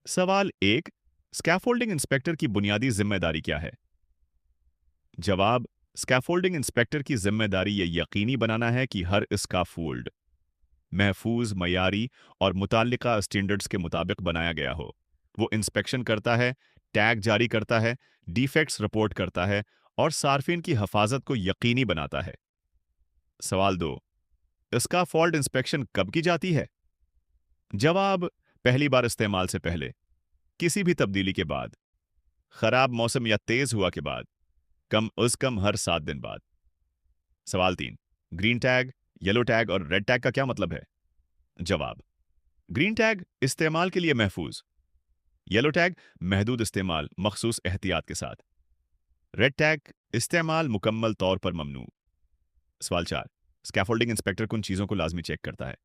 सवाल एक, scaffolding inspector की बुनियादी जिम्मेदारी क्या है? जवाब, स्कैफोल्डिंग इंस्पेक्टर की जिम्मेदारी यह यकीनी बनाना है कि हर स्कैफोल्ड महफूज, मयारी और मुताल्लिका स्टैंडर्ड्स के मुताबिक बनाया गया हो। वो इंस्पेक्शन करता है, टैग जारी करता है, डिफेक्ट्स रिपोर्ट करता है और सार्फिन की हफाजत को यकीनी बनाता है। सवाल दो, इसका फॉल्ट इंस्पेक्शन कब की जाती है? जवाब, पहली बार इस्तेमाल से पहले, किसी भी तब्दीली के बाद, खराब मौसम या तेज हुआ के बाद, कम उज कम हर 7 दिन बाद। सवाल तीन, ग्रीन टैग, येलो टैग और रेड टैग का क्या मतलब है? जवाब, ग्रीन टैग इस्तेमाल के लिए महफूज, येलो टैग महदूद इस्तेमाल मखसूस एहतियात के साथ, रेड टैग इस्तेमाल मुकम्मल तौर पर ममनू। सवाल चार, स्कैफोल्डिंग इंस्पेक्टर किन चीजों को लाजमी चेक करता है?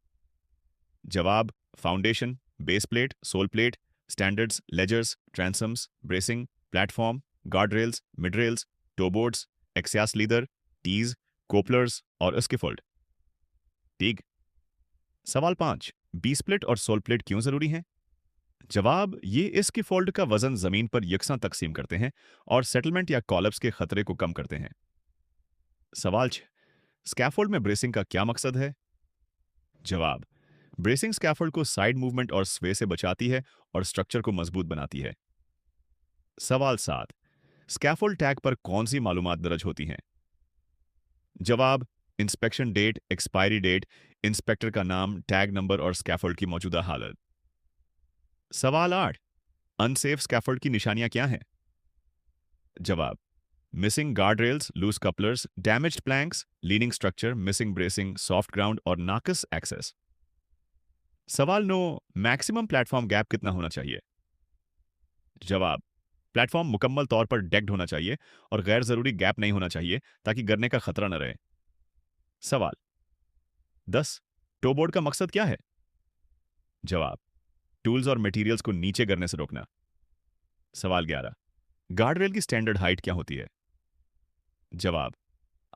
जवाब, foundation, base plate, sole plate, standards, ledgers, transoms, bracing, platform, guard rails, mid rails, toeboards, access ladder, ties, couplers और स्किफोल्ड। ठीक। सवाल पांच, बी स्प्लिट और सोल प्लेट क्यों जरूरी हैं? जवाब, ये इसकी फोल्ड का वजन जमीन पर यकसा तकसीम करते हैं और सेटलमेंट या कॉलप्स के खतरे को कम करते हैं। सवाल छह, स्कैफोल्ड में ब्रेसिंग का क्या मकसद है? जवाब, ब्रेसिंग स्कैफोल्ड को साइड मूवमेंट और स्वे से बचाती है और स्ट्रक्चर को मजबूत बनाती है। सवाल सात, स्कैफोल्ड टैग पर कौन सी मालूमात दर्ज होती हैं? जवाब, inspection date, expiry date, inspector का नाम, टैग नंबर और स्कैफोल्ड की मौजूदा हालत। सवाल आठ, अनसेफ स्कैफोल्ड की निशानियां क्या हैं? जवाब, missing guard rails, loose couplers, damaged planks, leaning structure, missing bracing, soft ground और नाकस एक्सेस। सवाल नौ, मैक्सिमम प्लेटफॉर्म गैप कितना होना चाहिए? जवाब, प्लेटफॉर्म मुकम्मल तौर पर डेक्ड होना चाहिए और गैर जरूरी गैप नहीं होना चाहिए ताकि गिरने का खतरा न रहे। सवाल 10, टोबोर्ड का मकसद क्या है? जवाब, टूल्स और मटेरियल्स को नीचे गिरने से रोकना। सवाल 11, गार्ड रेल की स्टैंडर्ड हाइट क्या होती है? जवाब,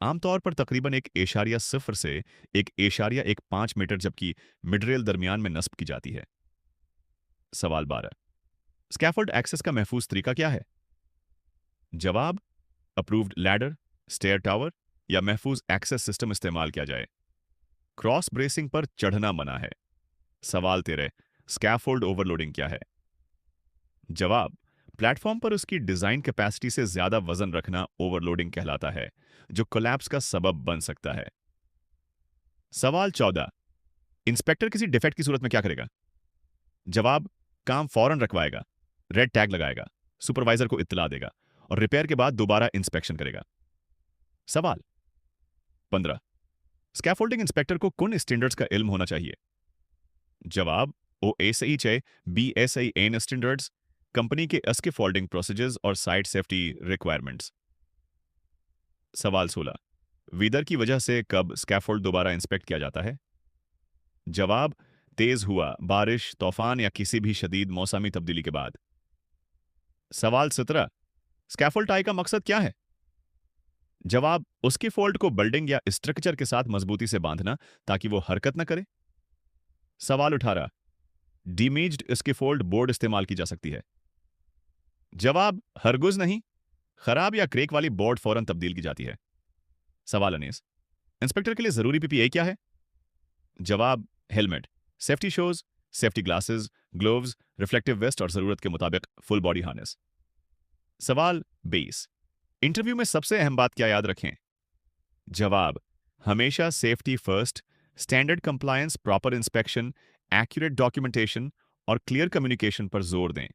आमतौर पर तकरीबन 1.0 से 1.15 मीटर, जबकि मिड रेल दरमियान में नस्ब की जाती है। सवाल 12, स्कैफोल्ड एक्सेस का महफूज तरीका क्या है? जवाब, अप्रूव्ड लैडर, स्टेयर टावर या महफूज एक्सेस सिस्टम इस्तेमाल किया जाए। क्रॉस ब्रेसिंग पर चढ़ना मना है। सवाल 13, स्कैफोल्ड ओवरलोडिंग क्या है? जवाब, प्लेटफॉर्म पर उसकी डिजाइन कैपेसिटी से ज्यादा वजन रखना ओवरलोडिंग कहलाता है, जो कोलैप्स का सबब बन सकता है। सवाल 14, इंस्पेक्टर किसी डिफेक्ट की सूरत में क्या करेगा? जवाब, काम फौरन रखवाएगा, रेड टैग लगाएगा, सुपरवाइजर को इत्तला देगा और रिपेयर के बाद दोबारा इंस्पेक्शन करेगा। सवाल 15, स्कैफोल्डिंग इंस्पेक्टर को किन स्टैंडर्ड्स का इल्म होना चाहिए? जवाब, ओ एसई चे BSI एन स्टैंडर्ड्स, कंपनी के स्कैफोल्डिंग प्रोसीजर्स और साइट सेफ्टी रिक्वायरमेंट्स। सवाल 16, वीदर की वजह से कब स्कैफोल्ड दोबारा इंस्पेक्ट किया जाता है? जवाब, तेज हुआ, बारिश, तूफान या किसी भी शदीद मौसमी तब्दीली के बाद। सवाल 17, स्कैफोल्ड टाई का मकसद क्या है? जवाब, उसकी फोल्ड को बिल्डिंग या स्ट्रक्चर के साथ मजबूती से बांधना ताकि वो हरकत न करे। सवाल 18, डीमेज्ड स्कैफोल्ड बोर्ड इस्तेमाल की जा सकती है? जवाब, हरगुज नहीं, खराब या क्रेक वाली बोर्ड फौरन तब्दील की जाती है। सवाल 19, इंस्पेक्टर के लिए जरूरी PPE क्या है? जवाब, helmet, safety shoes, safety glasses, gloves, reflective vest और जरूरत के मुताबिक फुल बॉडी हार्नेस। सवाल 20, इंटरव्यू में सबसे अहम बात क्या याद रखें? जवाब, हमेशा safety first, standard compliance, proper inspection, accurate documentation और क्लियर कम्युनिकेशन पर जोर दें।